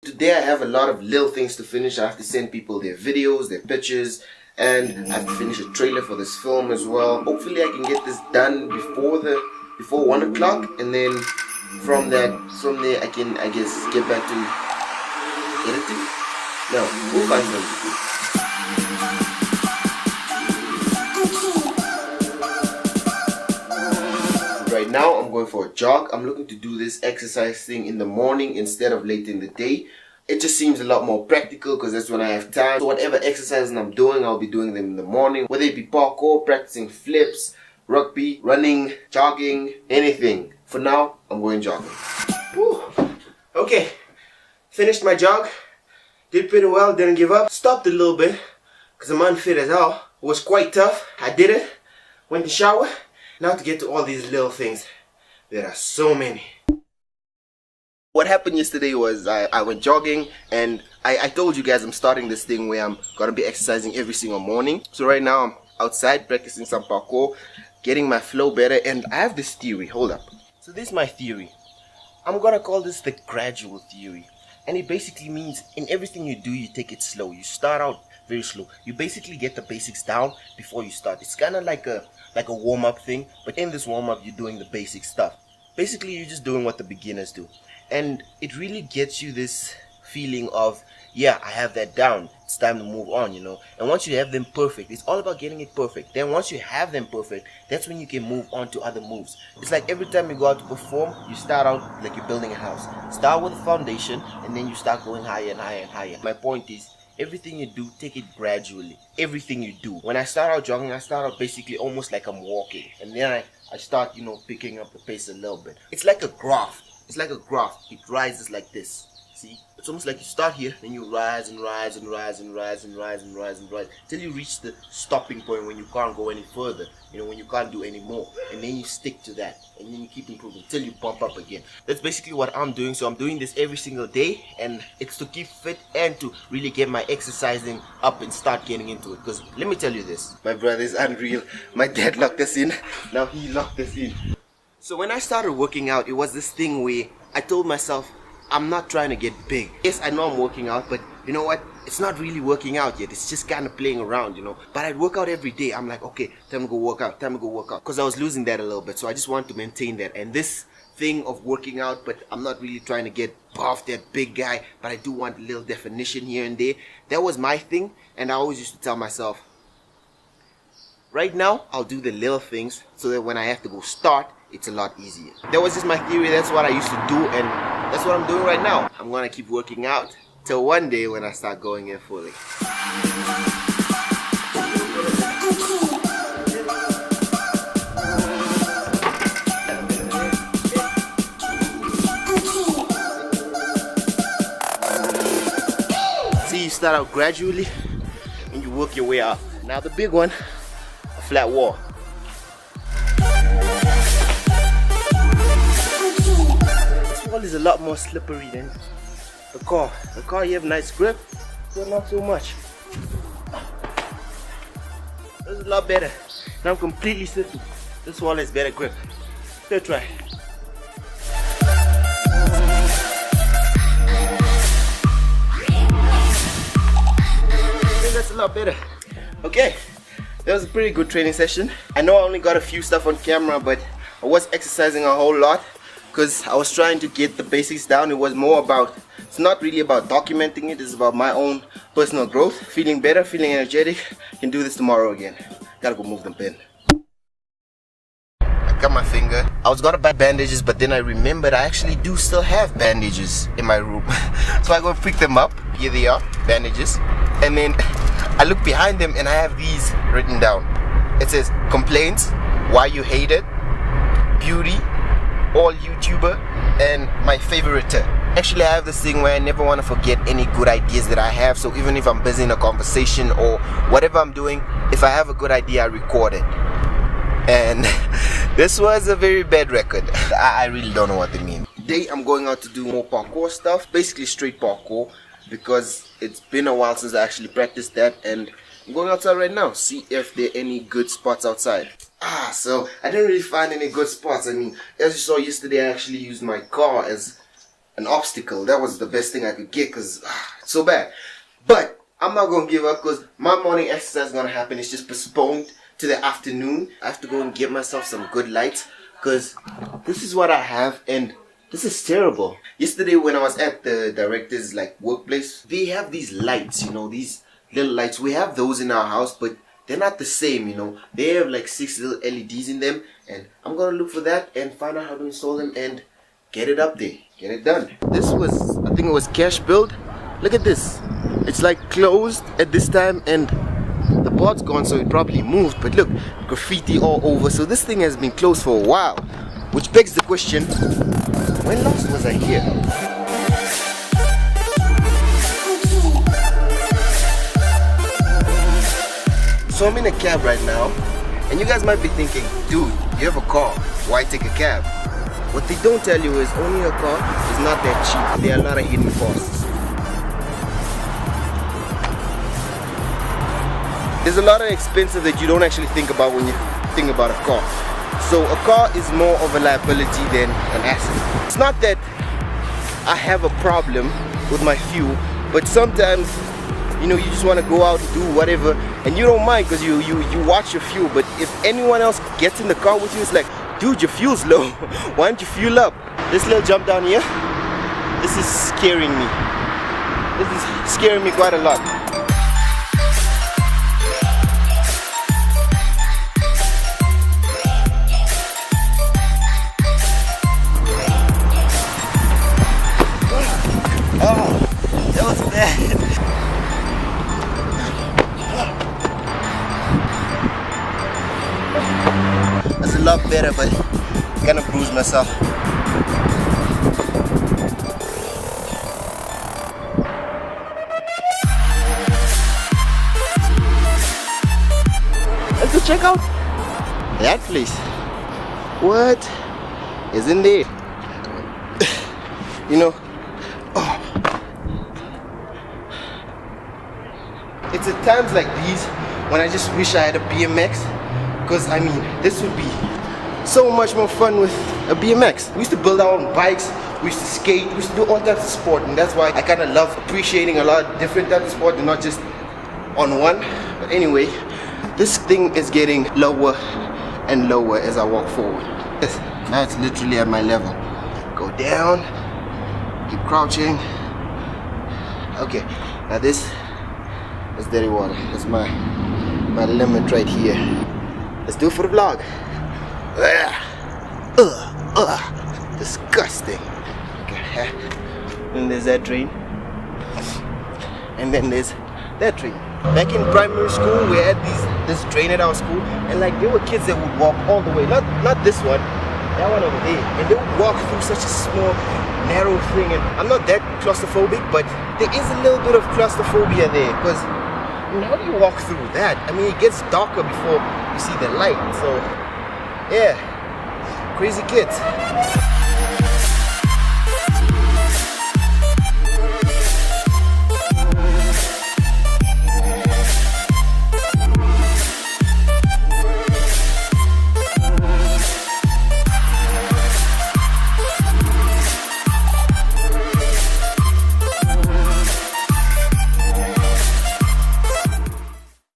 Today I have a lot of little things to finish. I have to send people their videos, their pictures, and I have to finish a trailer for this film as well. Hopefully I can get this done before 1 o'clock, and then from there I can, I guess, get back to editing. No, we'll find something. Right now I'm going for a jog. I'm looking to do this exercise thing in the morning instead of late in the day. It just seems a lot more practical because that's when I have time. So whatever exercises I'm doing, I'll be doing them in the morning. Whether it be parkour, practicing flips, rugby, running, jogging, anything. For now, I'm going jogging. Whew. Okay, finished my jog. Did pretty well, didn't give up. Stopped a little bit because I'm unfit as hell. It was quite tough. I did it. Went to shower. Now to get to all these little things. There are so many. What happened yesterday was I went jogging, and I told you guys I'm starting this thing where I'm gonna be exercising every single morning. So right now I'm outside practicing some parkour, getting my flow better, and I have this theory. Hold up. So this is my theory. I'm gonna call this the gradual theory. And it basically means in everything you do, you take it slow. You start out very slow. You basically get the basics down before you start. It's kind of like a warm-up thing, but in this warm-up you're doing the basic stuff. Basically you're just doing what the beginners do, and it really gets you this feeling of, yeah, I have that down, it's time to move on, you know. And once you have them perfect, it's all about getting it perfect. Then once you have them perfect, that's when you can move on to other moves. It's like every time you go out to perform, you start out like you're building a house. Start with a foundation, and then you start going higher and higher and higher. My point is, everything you do, take it gradually. Everything you do. When I start out jogging, I start out basically almost like I'm walking. And then I start, you know, picking up the pace a little bit. It's like a graph. It's like a graph. It rises like this. See? It's almost like you start here, then you rise and rise and rise and rise and rise and rise and rise till you reach the stopping point when you can't go any further, you know, when you can't do any more. And then you stick to that, and then you keep improving till you bump up again. That's basically what I'm doing. So I'm doing this every single day, and it's to keep fit and to really get my exercising up and start getting into it. Because let me tell you this, my brother is unreal. My dad locked us in, now he locked us in. So when I started working out, it was this thing where I told myself, I'm not trying to get big. Yes, I know I'm working out, but you know what? It's not really working out yet. It's just kind of playing around, you know. But I'd work out every day. I'm like, okay, time to go work out, time to go work out. Because I was losing that a little bit. So I just want to maintain that. And this thing of working out, but I'm not really trying to get buff, that big guy, but I do want a little definition here and there. That was my thing. And I always used to tell myself, right now, I'll do the little things so that when I have to go start, it's a lot easier. That was just my theory. That's what I used to do, and that's what I'm doing right now. I'm gonna keep working out till one day when I start going in fully. See, you start out gradually and you work your way up. Now the big one, a flat wall. Is a lot more slippery than the car. The car, you have nice grip, but not so much. This is a lot better. Now I'm completely slippy. This wall has better grip. Third try. I think that's a lot better. Okay, that was a pretty good training session. I know I only got a few stuff on camera, but I was exercising a whole lot, because I was trying to get the basics down. It was more about, it's not really about documenting it, it's about my own personal growth. Feeling better, feeling energetic. Can do this tomorrow again. Gotta go move the pen. I cut my finger. I was gonna buy bandages, but then I remembered I actually do still have bandages in my room. So I go pick them up. Here they are, bandages. And then I look behind them and I have these written down. It says, complaints, why you hate it, beauty, all YouTuber, and my favorite. Actually, I have this thing where I never want to forget any good ideas that I have. So even if I'm busy in a conversation or whatever I'm doing, if I have a good idea, I record it. And this was a very bad record. I really don't know what they mean. Today I'm going out to do more parkour stuff, basically straight parkour, because it's been a while since I actually practiced that, and I'm going outside right now, see if there are any good spots outside. So I didn't really find any good spots. I mean, as you saw yesterday, I actually used my car as an obstacle. That was the best thing I could get because it's so bad. But I'm not going to give up because my morning exercise is going to happen. It's just postponed to the afternoon. I have to go and get myself some good lights because this is what I have and this is terrible. Yesterday when I was at the director's workplace, they have these lights, you know, these little lights. We have those in our house, but they're not the same, you know. They have 6 little LEDs in them, and I'm gonna look for that and find out how to install them and get it up there, get it done. This was, I think it was cash build. Look at this. It's closed at this time and the board's gone, so it probably moved, but look, graffiti all over. So this thing has been closed for a while, which begs the question, when last was I here? So I'm in a cab right now, and you guys might be thinking, dude, you have a car, why take a cab? What they don't tell you is owning a car is not that cheap. There are a lot of hidden costs. There's a lot of expenses that you don't actually think about when you think about a car. So a car is more of a liability than an asset. It's not that I have a problem with my fuel, but sometimes, you know, you just want to go out and do whatever and you don't mind because you watch your fuel. But if anyone else gets in the car with you, it's like, dude, your fuel's low. Why don't you fuel up? This little jump down here, this is scaring me. This is scaring me quite a lot. That's a lot better, but I kind of bruised myself. Let's go check out that place. What is in there? You know, it's at times like these when I just wish I had a BMX, because I mean this would be so much more fun with a BMX. We used to build our own bikes, we used to skate, we used to do all types of sport, and that's why I kind of love appreciating a lot of different types of sport and not just on one. But anyway, this thing is getting lower and lower as I walk forward. Now it's literally at my level. Go down, keep crouching. Okay, now this is dirty water. That's my limit right here. Let's do it for the vlog. Disgusting. Okay. Then there's that drain, and then there's that drain. Back in primary school, we had this drain at our school, and there were kids that would walk all the way. Not this one, that one over there, and they would walk through such a small, narrow thing. And I'm not that claustrophobic, but there is a little bit of claustrophobia there, because how do you walk through that? I mean, it gets darker before you see the light. So yeah, crazy kids.